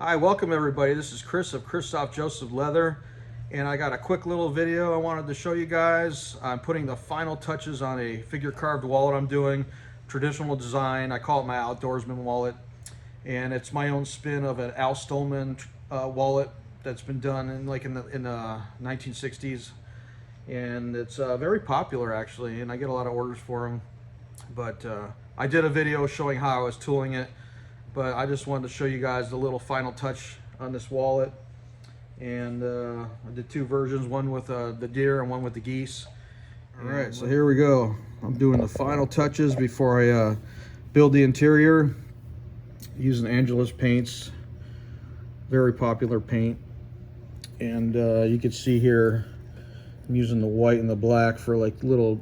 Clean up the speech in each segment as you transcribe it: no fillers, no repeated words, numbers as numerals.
Hi, welcome everybody. This is Chris of Christoph Joseph Leather, and I got a quick little video I wanted to show you guys. I'm putting the final touches on a figure carved wallet I'm doing, traditional design. I call it my outdoorsman wallet, and it's my own spin of an Al Stolman wallet that's been done in the 1960s, and it's very popular actually, and I get a lot of orders for them. But I did a video showing how I was tooling it, but I just wanted to show you guys the little final touch on this wallet. And I did two versions, one with the deer and one with the geese. All right, so here we go. I'm doing the final touches before I build the interior using Angelus paints, very popular paint. And you can see here I'm using the white and the black for like little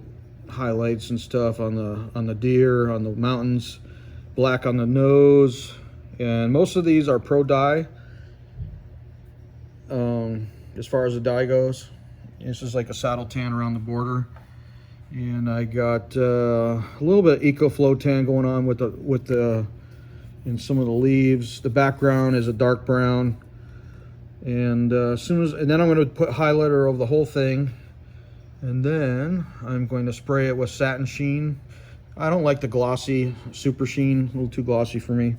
highlights and stuff on the deer, on the mountains, black on the nose, and most of these are pro dye as far as the dye goes. This is like a saddle tan around the border, and I got a little bit of eco flow tan going on with the in some of the leaves. The background is a dark brown, and then I'm going to put highlighter over the whole thing. And then I'm going to spray it with satin sheen. I don't like the glossy super sheen, a little too glossy for me.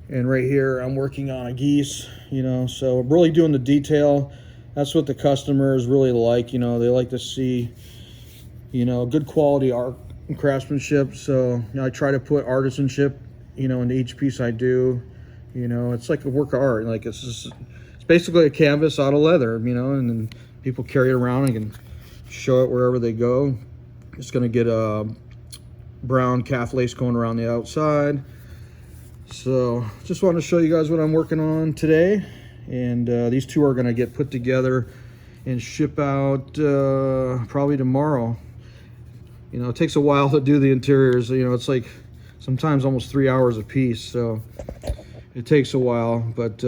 And right here I'm working on a geese, so I'm really doing the detail. That's what the customers really like, they like to see, good quality art and craftsmanship. So I try to put artisanship, into each piece I do. It's like a work of art. Like it's basically a canvas out of leather, and then people carry it around and can show it wherever they go. It's going to get a brown calf lace going around the outside. So just wanted to show you guys what I'm working on today, and these two are going to get put together and ship out probably tomorrow. It takes a while to do the interiors. It's like sometimes almost 3 hours a piece, so it takes a while. But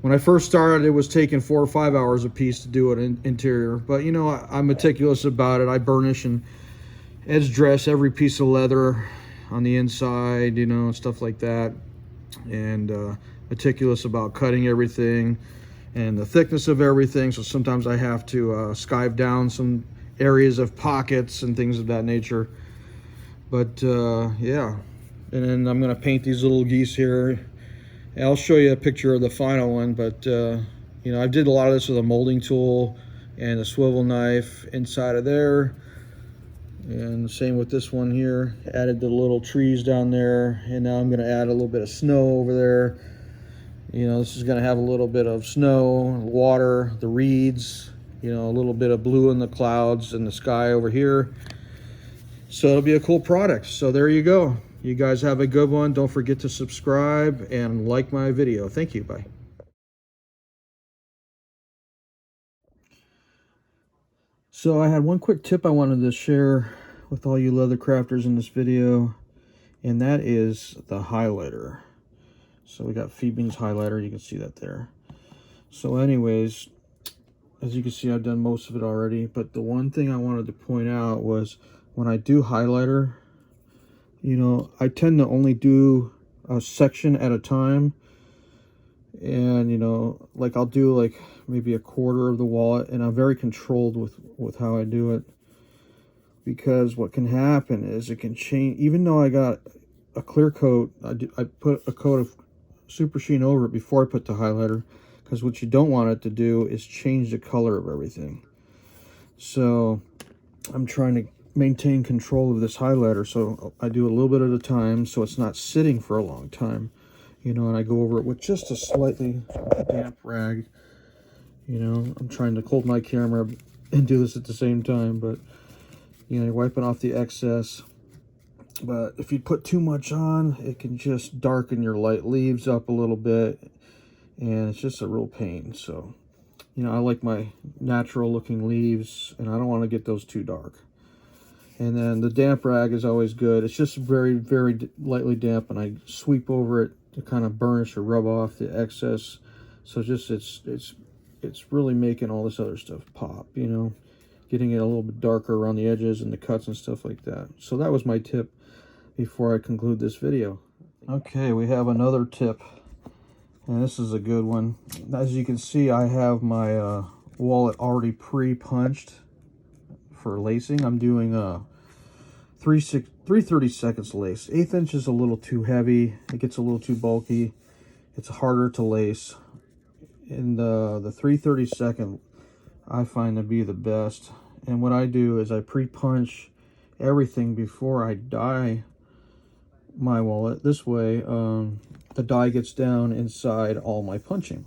when I first started, it was taking 4 or 5 hours a piece to do an interior. But I'm meticulous about it. I burnish and edge dress every piece of leather on the inside, stuff like that. And meticulous about cutting everything and the thickness of everything. So sometimes I have to skive down some areas of pockets and things of that nature. But yeah, and then I'm gonna paint these little geese here. I'll show you a picture of the final one, but I did a lot of this with a molding tool and a swivel knife inside of there. And same with this one here. Added the little trees down there, and now I'm going to add a little bit of snow over there. This is going to have a little bit of snow, water, the reeds, a little bit of blue in the clouds and the sky over here. So it'll be a cool product. So there you go. You guys have a good one. Don't forget to subscribe and like my video. Thank you. Bye. So I had one quick tip I wanted to share with all you leather crafters in this video, and that is the highlighter. So we got Phoebe's highlighter. You can see that there. So anyways, as you can see, I've done most of it already, but the one thing I wanted to point out was when I do highlighter, I tend to only do a section at a time. And like I'll do like maybe a quarter of the wallet, and I'm very controlled with how I do it, because what can happen is it can change. Even though I got a clear coat, I put a coat of super sheen over it before I put the highlighter, because what you don't want it to do is change the color of everything. So I'm trying to maintain control of this highlighter, so I do a little bit at a time so it's not sitting for a long time, and I go over it with just a slightly damp rag. I'm trying to hold my camera and do this at the same time, but you're wiping off the excess. But if you put too much on, it can just darken your light leaves up a little bit, and it's just a real pain. So I like my natural looking leaves, and I don't want to get those too dark. And then the damp rag is always good. It's just very, very lightly damp, and I sweep over it to kind of burnish or rub off the excess. So just it's really making all this other stuff pop, getting it a little bit darker around the edges and the cuts and stuff like that. So that was my tip before I conclude this video. Okay, we have another tip. And this is a good one. As you can see, I have my wallet already pre-punched for lacing. I'm doing a 3/32 lace. 1/8 inch is a little too heavy. It gets a little too bulky. It's harder to lace. And the 3/32 I find to be the best. And what I do is I pre-punch everything before I die my wallet. This way, the die gets down inside all my punching.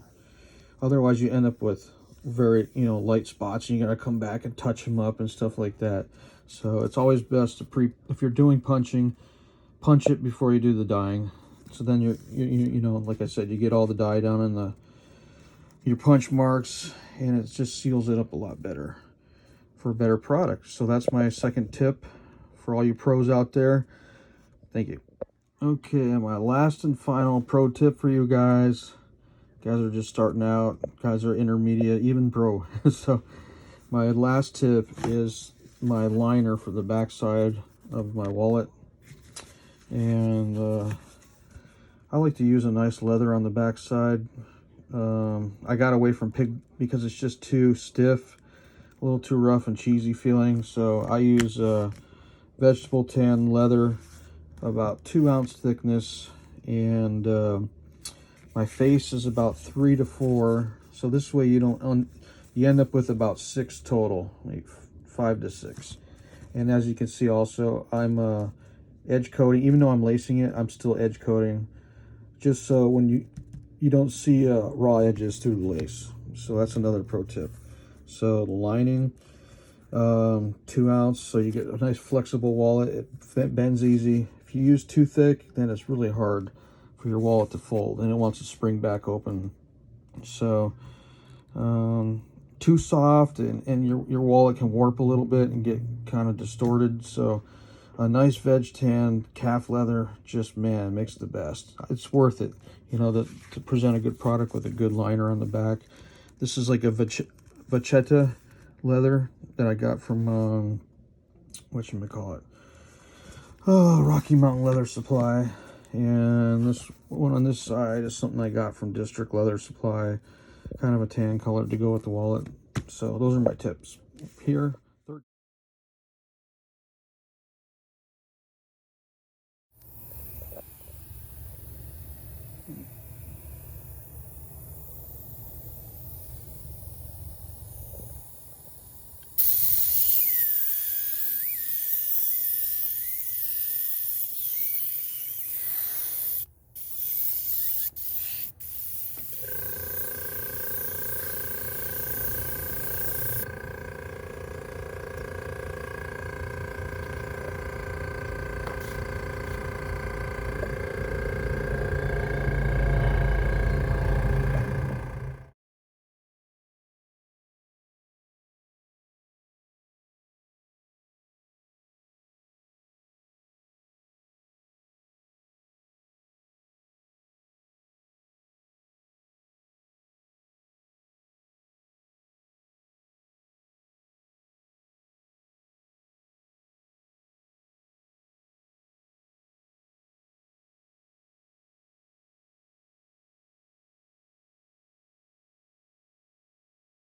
Otherwise, you end up with very, light spots, and you gotta come back and touch them up and stuff like that. So it's always best to if you're doing punching, punch it before you do the dyeing. So then like I said, you get all the dye down in your punch marks, and it just seals it up a lot better for a better product. So that's my second tip for all you pros out there. Thank you. Okay, my last and final pro tip for you guys. Guys are just starting out, guys are intermediate, even pro. So my last tip is my liner for the backside of my wallet. And I like to use a nice leather on the backside. I got away from pig because it's just too stiff, a little too rough and cheesy feeling. So I use vegetable tan leather, about 2 ounce thickness, and my face is about 3 to 4. So this way you end up with about 6 total, like 5 to 6. And as you can see, also I'm edge coating. Even though I'm lacing it, I'm still edge coating, just so when you don't see raw edges through the lace. So that's another pro tip. So the lining, 2 ounce, so you get a nice flexible wallet. It bends easy. If you use too thick, then it's really hard for your wallet to fold, and it wants to spring back open. So too soft, and your wallet can warp a little bit and get kind of distorted. So a nice veg tan calf leather, just, man, makes the best. It's worth it, to present a good product with a good liner on the back. This is like a vachetta leather that I got from whatchamacallit, Rocky Mountain Leather Supply. And this one on this side is something I got from District Leather Supply, kind of a tan color to go with the wallet. So those are my tips here.